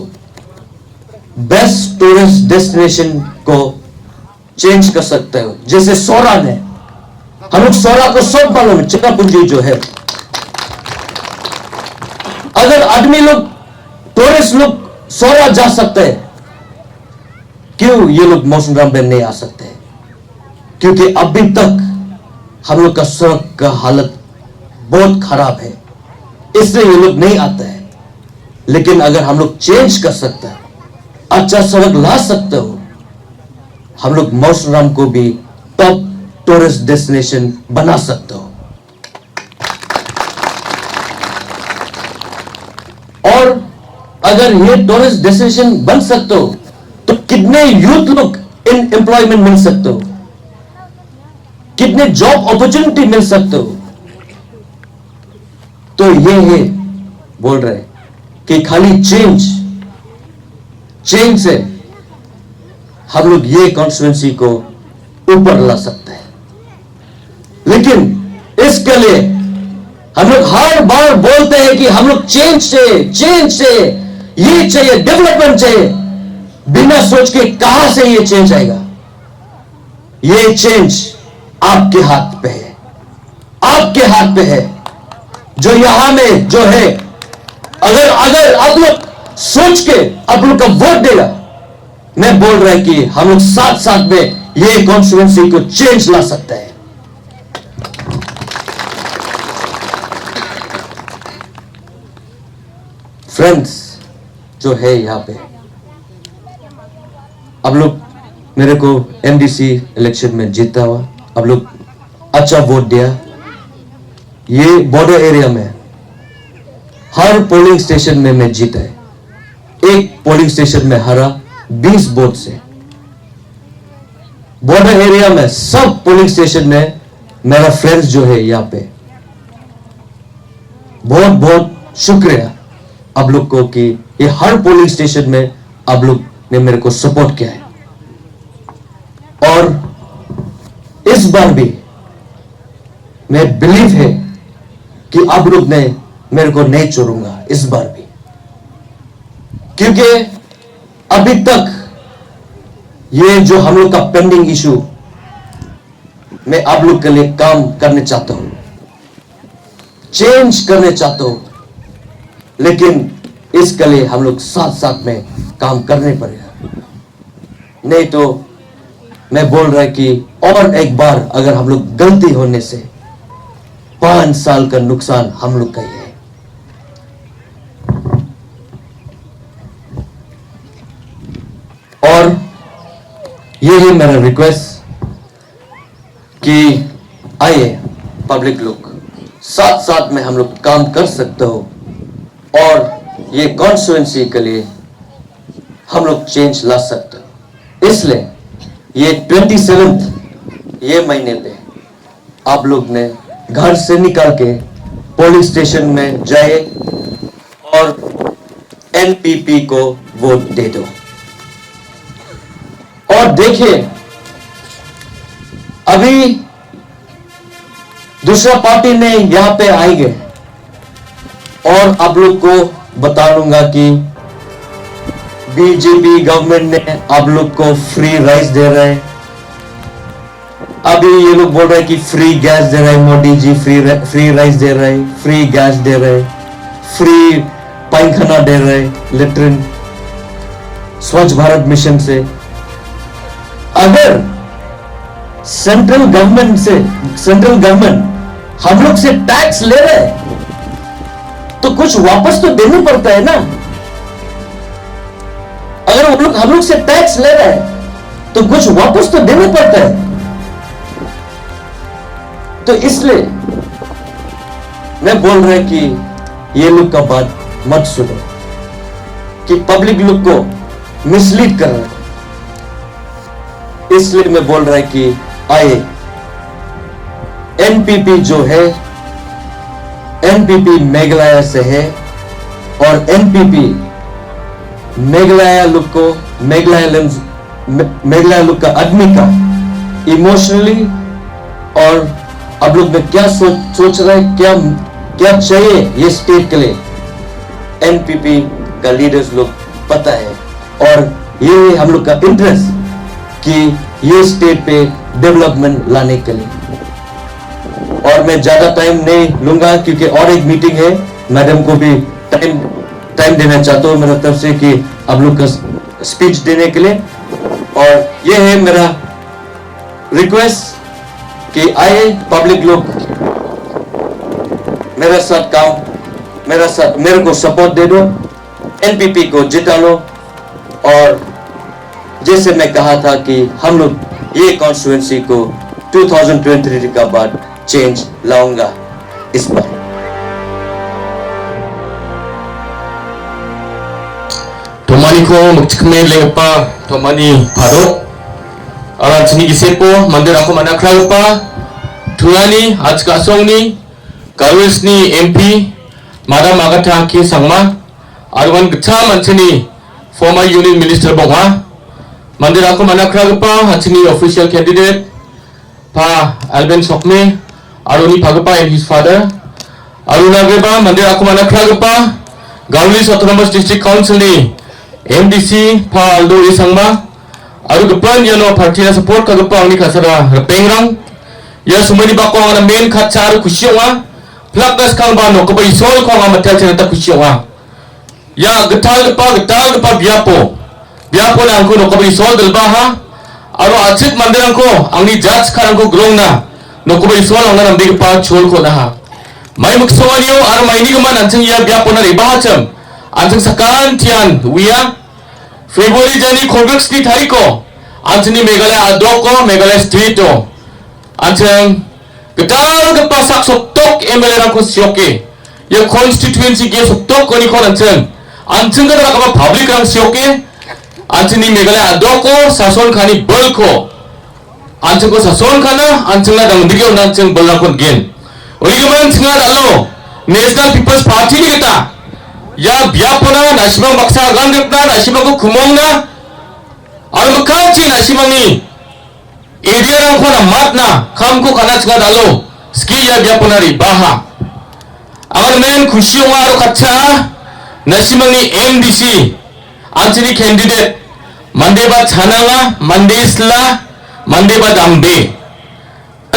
बेस्ट टूरिस्ट डेस्टिनेशन को चेंज कर सकते हो। जैसे सोरा ने, हम लोग सोरा को सब मालूम है, चिकापुंजी जो है, अगर आदमी लोग टूरिस्ट लोग सोरा जा सकते हैं, क्यों ये लोग मौसराम में नहीं आ सकते? क्योंकि अभी तक हम लोग का सड़क का हालत बहुत खराब है, इसलिए ये लोग नहीं आते हैं। लेकिन अगर हम लोग चेंज कर सकते हैं, अच्छा सड़क ला सकते हो, हम लोग मौसराम को भी टॉप टूरिस्ट डेस्टिनेशन बना सकते हो। और अगर ये टूरिस्ट डेस्टिनेशन बन सकते हो तो कितने यूथ लोग इन एम्प्लॉयमेंट मिल सकते हो, कितने जॉब अपॉर्चुनिटी मिल सकते हो। तो ये है बोल रहे कि खाली चेंज से हम लोग ये कॉन्स्टिट्यूएंसी को ऊपर ला सकते हैं। लेकिन इसके लिए हम लोग हर बार बोलते हैं कि हम लोग चेंज चाहिए, ये चाहिए, डेवलपमेंट चाहिए। बिना सोच के कहां से ये चेंज आएगा? ये चेंज आपके हाथ पे है, आपके हाथ पे है। जो यहां में जो है, अगर आप लोग सोच के आप लोग का वोट देगा, मैं बोल रहा हूं कि हम लोग साथ साथ में ये कॉन्स्टिट्यूएंसी को चेंज ला सकते हैं। फ्रेंड्स जो है यहां पे, आप लोग मेरे को एमडीसी इलेक्शन में जीता हुआ, आप लोग अच्छा वोट दिया। ये बॉर्डर एरिया में हर पोलिंग स्टेशन में मैं जीता है। एक पोलिंग स्टेशन में हारा 20 वोट से। बॉर्डर एरिया में सब पोलिंग स्टेशन में मेरा फ्रेंड्स जो है यहां पे, बहुत बहुत शुक्रिया आप लोग को कि ये हर पोलिंग स्टेशन में आप लोग ने मेरे को सपोर्ट किया है। और इस बार भी मैं बिलीव है कि आप लोग ने मेरे को नहीं छोड़ूंगा इस बार भी, क्योंकि अभी तक ये जो हम लोग का पेंडिंग इशू, मैं आप लोग के लिए काम करने चाहता हूं, चेंज करने चाहता हूं। लेकिन इसके लिए हम लोग साथ साथ में काम करने पड़ेगा। नहीं तो मैं बोल रहा कि और एक बार अगर हम लोग गलती होने से 5 साल का नुकसान हम लोग का ही है। और ये है मेरा रिक्वेस्ट कि आइए पब्लिक लोग, साथ साथ में हम लोग काम कर सकते हो और ये कॉन्स्टिट्यूएंसी के लिए हम लोग चेंज ला सकते हो। इसलिए ये 27 ये महीने पे आप लोग ने घर से निकाल के पोलिंग स्टेशन में जाए और एनपीपी को वोट दे दो। और देखिए, अभी दूसरा पार्टी ने यहां पे आएंगे और आप लोग को बता लूंगा कि बीजेपी गवर्नमेंट ने आप लोग को फ्री राइस दे रहे हैं। अभी ये लोग बोल रहे हैं कि फ्री गैस दे रहे हैं, मोदी जी फ्री राइस दे रहे हैं, फ्री गैस दे रहे हैं, फ्री पायखाना दे रहे हैं, लेट्रिन, स्वच्छ भारत मिशन से। अगर सेंट्रल गवर्नमेंट हम लोग से टैक्स ले रहे हैं तो कुछ वापस तो देना पड़ता है ना। अगर हम लोग से टैक्स ले रहे हैं तो कुछ वापस तो देना पड़ता है। तो इसलिए मैं बोल रहा हूं कि ये लोग का बात मत सुनो कि पब्लिक लोग को मिसलीड कर रहे हैं। इसलिए मैं बोल रहा हूं कि आए एनपीपी जो है, एनपीपी मेघालय से है और एनपीपी मेघालय लोग का आदमी का इमोशनली और आप लोग में क्या सोच रहे हैं, क्या क्या चाहिए ये स्टेट के लिए एनपीपी का लीडर्स लोग पता है, और ये हम लोग का इंटरेस्ट कि ये स्टेट पे डेवलपमेंट लाने के लिए। और मैं ज्यादा टाइम नहीं लूंगा क्योंकि और एक मीटिंग है, मैडम को भी टाइम देना चाहता हूँ मेरा तरफ से कि आप लोग का स्पीच देने के लिए। और ये है मेरा रिक्वेस्ट कि आए पब्लिक लोग मेरे साथ काम मेरे को सपोर्ट दे दो, एनपीपी को जिता लो। और जैसे मैं कहा था कि हम लोग ये कॉन्स्टिट्यूएंसी को 2023 का बाद चेंज लाऊंगा इस बार। Tomani ko magchikme lepa tomani paro aran chini gisepo mandir ako manakragpa tuani ajka songni Garwisni MP Madam Agatha K Sangma arwan gcha manchini former Union Minister bongwa mandir ako manakragpa hachini official candidate Bah Alvin K Sawkmie aruni phagpa and his father arunageba mandir ako manakragpa Garwis Autonomous District Council ni MDC Bah Aldo Sangma aru gepan yano party na support ka gepa ni kasara pengrang ya sumani ba ko na main khacha aru khusiwa plakas kang ba no ko bai sol ko ma matel chen ta khusiwa ya getal pa biapo na angko no ko bai sol dal ba ha aru achit mandirang ko angni judge kharang ko grong na no ko bai sol ang na nambi pa chol ko na ha mai muksawaniyo aru mai ni gaman anchang ya biapo na ri ba cham 안층 사간 티안 위야 페브루아리 자니 콜백스니 타리코 안층니 메갈라야 아도코 메갈라야 스트리토 안층 그다음 급바삭 속독 MLA랑 코스시오케 야 콘스티튜엔시 게 속독 거니코 안층 그다가 파블릭랑 시오케 안층니 메갈라야 아도코 사손 칸이 벌코 안층 거 사손 칸나 안층나 당디게 온 안층 벌랑콘 겐 우리가만 층아 달로 내셔널 피플스 파티니겠다 ya biapona nasimang baksa gandep na nasimang ko kumong na aru makachi nasimang ni area rang ko na mat na kam ko kanach nga dalo ski ya biapona ri baha amar men khushi wa aru kacha nasimang ni MDC anchini candidate mandeba chananga mandesla mandeba dambe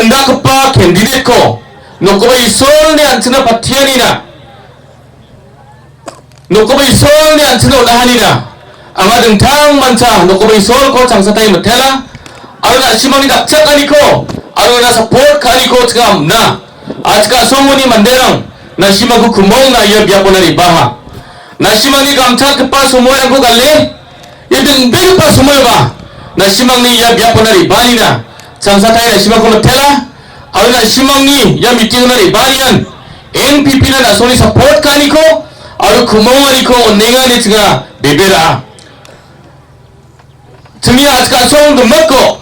anda kapa candidate ko nokoba isol ni anchina pathiani na nokobai sol ni anchino lahanina ama dengtang mancha nokobai sol ko changsatai matela aruna simani dakchakani ko aruna support kani ko chgam na ajka somoni manderang na simagu kumong na ya biaponari baha na simani gamcha kepa somoyang ko galle yedeng bepa somoy ba na simangni ya biaponari banina changsatai na simagu matela aruna simangni ya meeting nari banian NPP na soni support kani ko aru kumongani ko onenga ni tsinga bebera tsingi ajka song gemako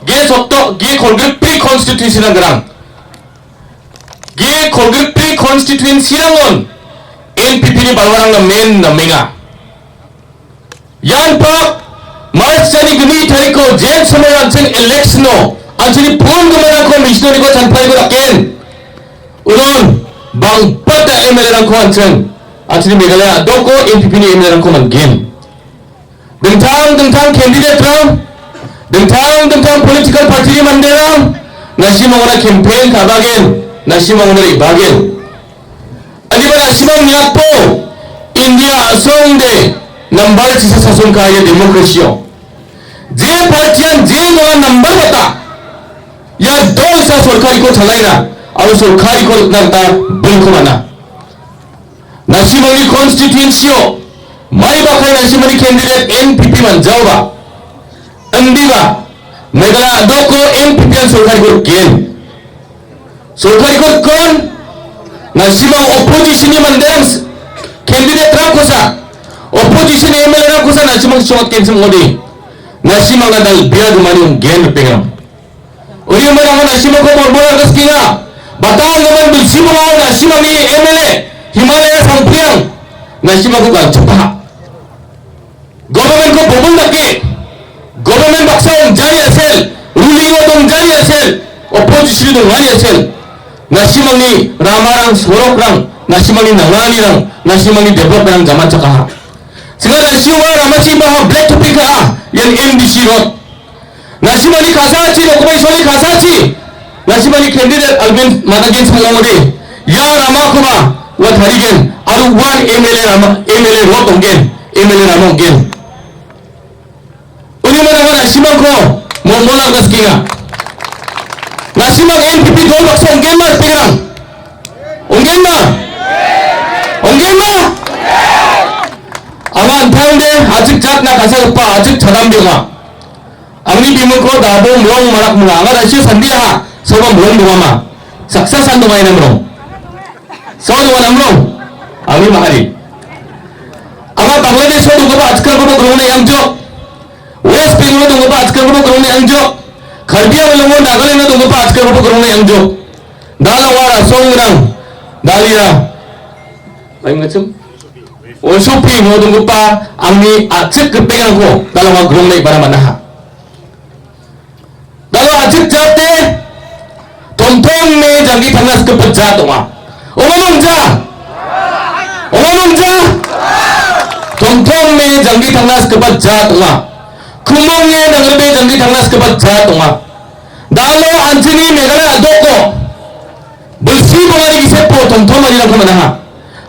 ge sokto ge kolgir pre constitution ang gerang ge kolgir pre constituency rangon NPP ni balwarang na men na menga yan pa March jani gemi tariko jen samay anching election no anchini pun gemana ko missionary ko chanpai ko raken unon bang pata MLA rang ko anching Actually, Meghalaya Doko NPP ni MLA ko mag-game. Dengtang candidate ram, dengtang political party ni mandera, nasimang na campaign kabagin, nasimang na ibagin. Adi ba nasimang niya po, India asong de, number sa sasong kaya demokrasyo. Je partiyan, je mga number bata, ya doon sa sorkari ko chalay na, aro sorkari ko nagta, bulko mana. Nasimani constituency mai bakai nasimani candidate NPP man jawba andiba Meghalaya Doko NPP an sorkari ko gen sorkari ko kon nasimang opposition ni mandem candidate ra kosa opposition MLA ra kosa nasimang shot cancel ngodi nasimang nadal biya dumani gen pengram uri mana nasimang ko morbora gaskina batang naman bilsimang nasimang ni MLA Himalaya sampiang nasimagu kan cepat government ko bobol lagi government baksa jari asel ruling dong jari asel opposition dong jari asel nasimangni ramarang sorokrang nasimangni nanganirang nasimangni development zaman cakaha sekarang siwa ramaci baha black topic ha yang MDC road nasimangni kasaci dokumen soli kasaci nasimangni candidate Alvin managen sangomode ya ramakuma wat harigen aru one MLA road ongen MLA ramongen uni mana nasimangko momolang gaskinga nasimang MPP dol baksa ongen ma pirang ongen ma aman tangde a직 작나 가사급파 아직 자담병아 angni bimuko dabo mrong marak mula anga rasio sandia soba mrong dumama saksasan dumay na mrong so dumana mrong angni mahali anga Bangladesh so dungaba ajkal ko grone yangjo West Bengal dungaba ajkal ko grone yangjo Kharbiya walongo Nagaland dungaba ajkal ko grone yangjo dalawara songrang dalira maingachum Shopping modung gupa angni acik kepengang ko dalawa grong nai bara manaha dalawa acik jate tontong me jangi thangas ke pejat oma omamongja tontong me jangi thangas ke pejat oma kumongye nangerbe jangi thangas ke pejat oma dalo anjini Meghalaya doko bulsi bangari gisepo tontong mari lang manaha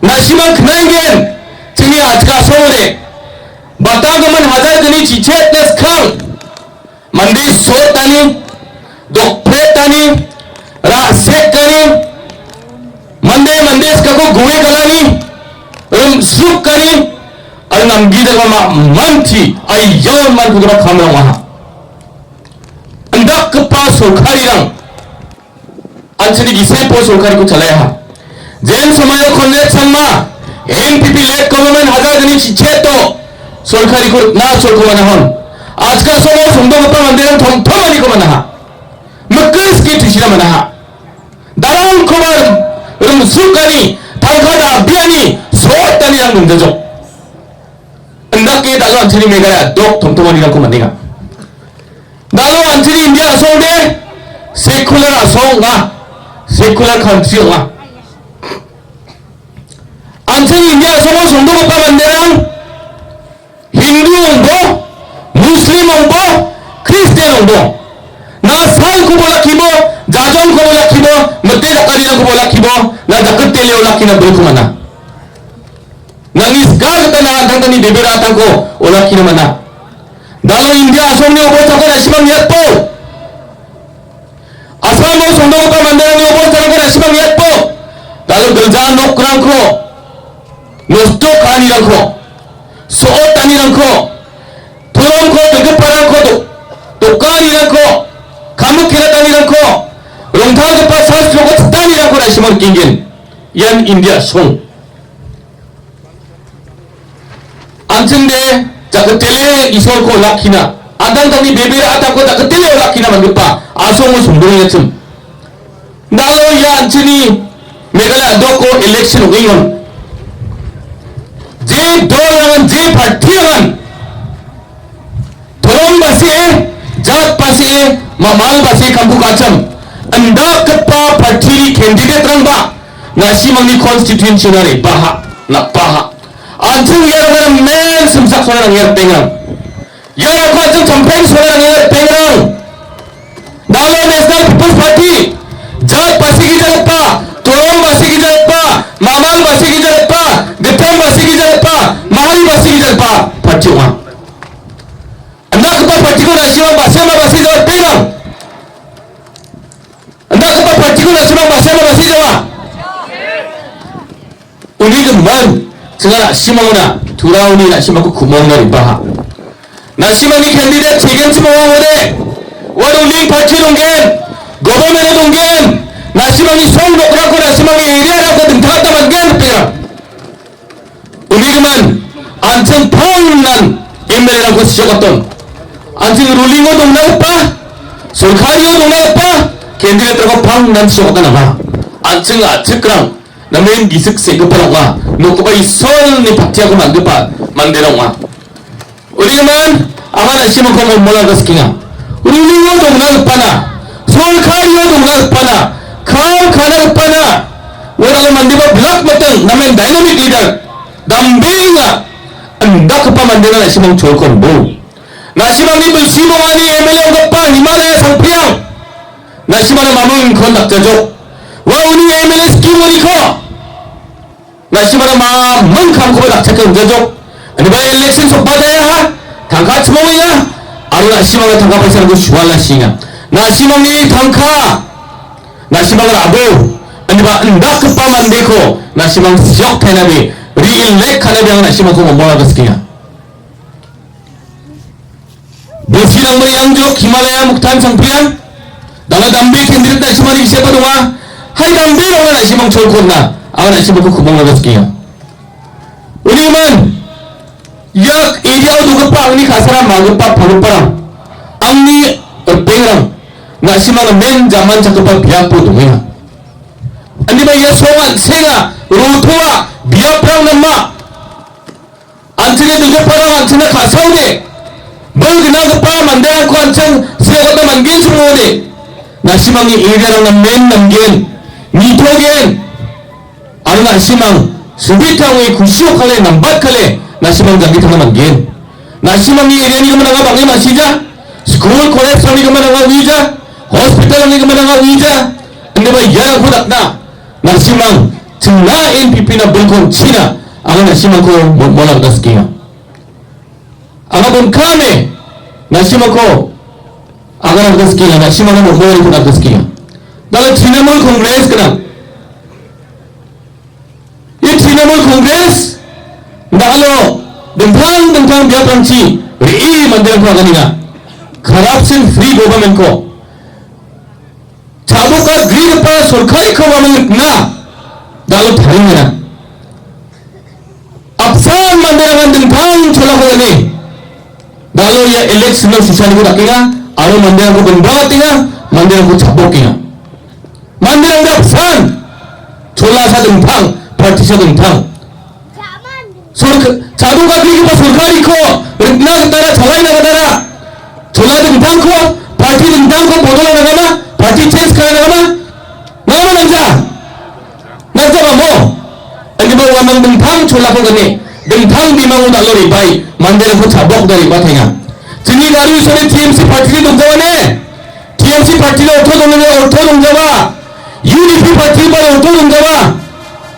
nasimang knaingen Sini ajka sore batagaman hazar gani cicet nes khang mandi sot tani dokpret tani rasek tani mande skako guwe galani suk kani alnam gida ma manti ayyawan man kudra khamra waha andak kepa sorkari rang anjani gisepo sorkari ko chalaya jen samayo khonne samma MPP led government hazar gani chicheto sorkari ko na sorko manahon ajka somo sungdo gapa mandiran thomthomani ko manaha mukris ki tishira manaha dalang kobar sukani talkhada biani sotani yang nungjajo andake dalo anchini Meghalaya dok thomthomani ko mandinga dalo anchini India asongde secular asonga secular country nga anjing India semua sungguh apa mandirang Hindu ongbo Muslim ongbo Kristen ongbo nasal ko bola kibo jajong ko bola kibo mate dakari ko bola kibo na dakat tele ola kina bro mana nangis gag tana tang ni bebera tang ko ola kina mana dalo India asomni obo tako nasimang yatpo asamo sungguh apa mandirang obo tako nasimang yatpo dalo gerjaan nokrang ko nosto kanirangko soot tanirangko tolongko degeparangko dokanirangko kamukira tanirangko rongthagepa sastroko tanirangko nasimang kingen yan India song anjengde jaketele isorko lakina adangtani bebera atako jaketele lakina manggepa asongo sungdongnya cem dalo ya anjeni Meghalaya doko election ngingon je dolangan je partiyan tolong basi jat pasi mamal basi kampu kacam anda kepa parti candidate rangba nasi mangni constituency nare baha nak baha anjung yang men semsak soalnya yang pengang yang aku anjung campaign soalnya yang pengang dalam National People's Party jat pasi kita lepa tolong basi kita lepa mamal basi kita lepa getong basi kita lepa mahal basi kita lepa percuma anda kepa parti ko nasional basi jawab pengang anda kepa parti ko nasional basi jawab uni geman segala simanguna turau ni nak simaku kumong dari baha nasimani candidate cegen simawang ode waru ling parti donggen government donggen nasimani song dokra ko nasimani area ko dengkata maggen pengang uni geman anjeng pangnan MLA ko siyakoton anjing ruling o dong pa sorkari o dong pa candidate ko pangnan siyakoton ama anjing ajekrang namin gisik segeparang wa nukuba isol ni patiago manggepa manderang wa uli man amana sima ko mola gaskinga ruling o dong pana sorkari o dong pana Kana upana orang mandiba blok matang namen dynamic leader dambenga anda kapa mandira nasimang cholkon bo nasimang ni belsimawani MLA gappa Himalaya Sangpriang nasimang mamung kon dakjajok wa uni MLA skimoni ko nasimang mamung kam ko dakjak jajok ani ba election sobadaya ha tangka chmoya aru nasimang tangka paisar ko shuala singa nasimang ni tangka nasimang abo ani ba ndak pa mandeko nasimang siok thainabi re-elect khanabi nasimang ko mola gaskiya Besilang meriangjok Himalaya Muktan Sangpriang dala dambe candidate nasimang siapa doa hai dambe orang nasimang cholkonna awan nasimang ko kubang gaskiya uniman yak area dugapa angni khasara magapa phagparang angni pengrang nasimang men zaman chakapa biapo dunga andi ba ya songan senga rotoa biaprang namma anchine dugapa anchine khasaude bolgna gapa mandang ko anchang segota mangin sumode nasimang area rang men namgen nitogen aru nasimang subitangwe kusyo khale nambat khale nasimang jagi thang manggen nasimang area ni mananga bangi masija school college ni mananga wija hospital ni mananga wija ande ba ya hudakna nasimang tna NPP na bulkon china ang nasimang ko mola gaskiya ang kame nasimang ko ang gaskiya nasimang mo mola ko gaskiya dala Trinamool Congress kana ये Trinamool Congress dalo dengkang biapanci ri mandir ko ganinga corruption free government ko 자보가 그리pa सरखारी government na dalo tharinga apsan mandirangan dengkang cholakogani dalo ya election susani ko dakinga aro mandiran ko benbatinga mandiran ko jabokinga mandiran ko apsan chola sa dengkang party sa dengkang 자보가 그리pa सरखारी ko ritna tara chalai na tara chola dengkang ko party dengkang ko bodola na gama party change karena apa? Nama nanja mo. Agi ba wamang dengthang chola ko gani. Dengthang bimang udah lori bai. Mandela ko chabok dari batenga. Jini garu sore TMC party ni dongjawane. TMC party lo auto dongjawa. UDP party ba auto dongjawa.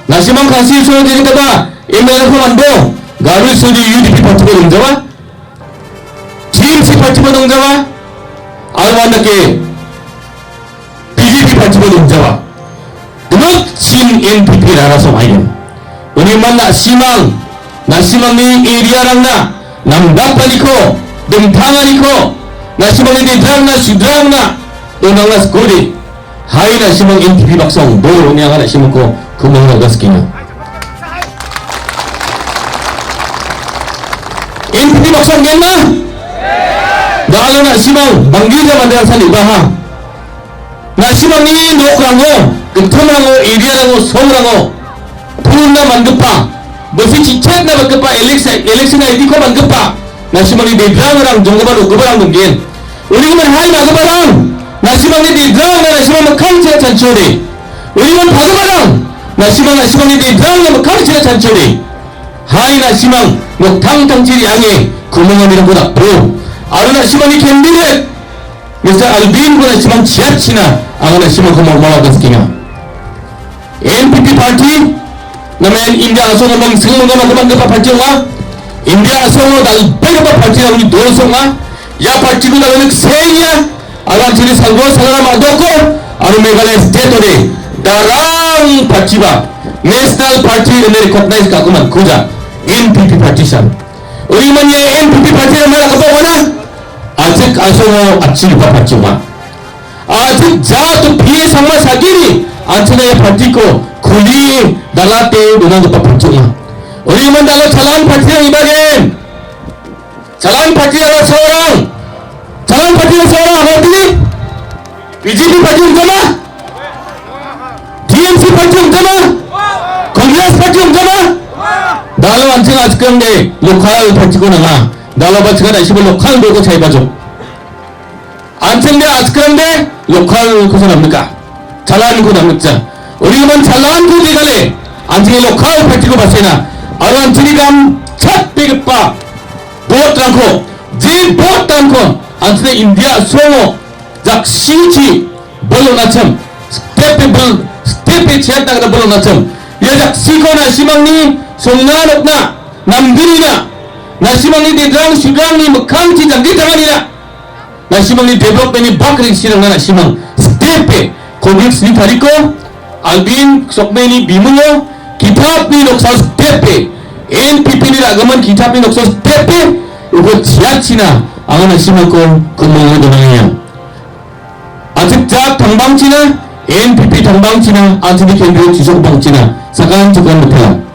Nasimang kasi sore jini kata. MLA ko mando. Garu sore UDP party ba dongjawa. TMC party ba dongjawa. Alwanda ke BJP party ba dongjawa not sin NPP raraso ayon uniman nasimang ni area rang na namdapaliko dengtangaliko nasimang ni dedrang na sidrang na donang na skodi hai nasimang NPP baksong do niya nasimang ko kumang gaskina NPP baksong yan na dalo nasimang banggida mandarang sa libaha nasimang ni nokrango kentonrango area-rango songrango purna manggepa besi cicet na maggepa election ID ko manggepa nasimang ni dedrang jonggaban ugabarang donggen uliman hai magabarang nasimang ni dedrang na nasimang makang sila chanchore uliman bagabarang nasimang ni dedrang na makang sila chanchore hai nasimang noktang ciri ange kumungamira ko dakpo aru nasimang ni candidate Mr. Alvin ko nasimang China ang nasimang ko mola gaskiya NPP party namen India aso namang singmo na magmangga party nga India aso dal bega party na ni doso nga ya party ko dal nagseya alam sini salgo sagara madoko aru Meghalaya state ode darang party ba national party na recognize ka kuman kuja NPP party san uri man ye NPP party na mala ka wana 아직 아소모 아치리파 받지마 아직 자또 비에 상마 사기리 안천에 받지고 굴리 날라때 누나도 받지마 우리만 달라 잘한 파티랑 이바겐 잘한 파티랑 서랑 어디 BJP 파티 없잖아 DMC 파티 없잖아 congress 파티 없잖아 나로 안천 아직 근데 로컬 파티고 나가 나라바치가 다시 로컬 보고 잘 봐줘 안텐데 아스크란데 로컬 코선 합니까 jalan ko namutja ori man jalan ko digale anjing lokal peti ko basena aru anjing gam chat pigpa bot rangko je bot rangko anjing India songo jak siuci belum macam step chat tak ada belum macam ya jak sikona simangni songna lokna namdirina nasimangni didrang sidrangni mekangci jak ditanganina nasimangni development ni bakring sirangna nasimang step covid ni tariko Alvin Sawkmie ni bimungo kitab ni noksa step NPP ni ragaman kitab ni noksa step ugo ciacina angan nasimang ko kumongo donangnya 아직 자 당방치나 NPP 당방치나 안치니 캔디로 지속 방치나 사간 조건 못해요.